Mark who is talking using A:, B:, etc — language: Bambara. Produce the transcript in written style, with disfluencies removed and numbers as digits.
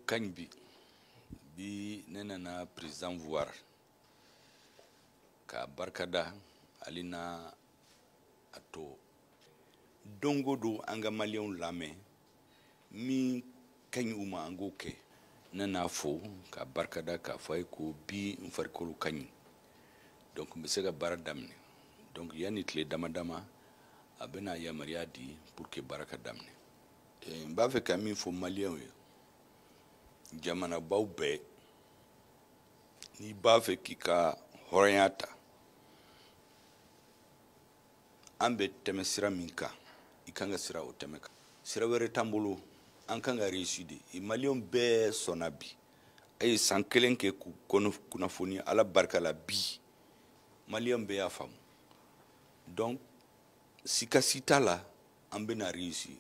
A: kañ bi ne nana président voir ka barkada alina ato dongo do anga malien lame mi kañ uma ango ke nana fo ka barkada ka fay ko bi farkolu kañ donc mbe se ka bara damne donc yani tle dama abena ya mariadi pour que baraka damne mba fe ka min fo malien jamana baw bɛɛ ni b'a fɛ k'i ka hɔrɔnya ta an bɛ tɛmɛ sira min kan i kan ka sira o tɛmɛ kan sira wɛrɛ t'an bolo an kan ka réussir de maliyɛnw bɛɛ sɔnna bi a ye san kelen kɛ k'u kunnafoni ala barika la bi maliyɛnw bɛɛ y'a faamu donc sikasi t'a la an bɛna réussir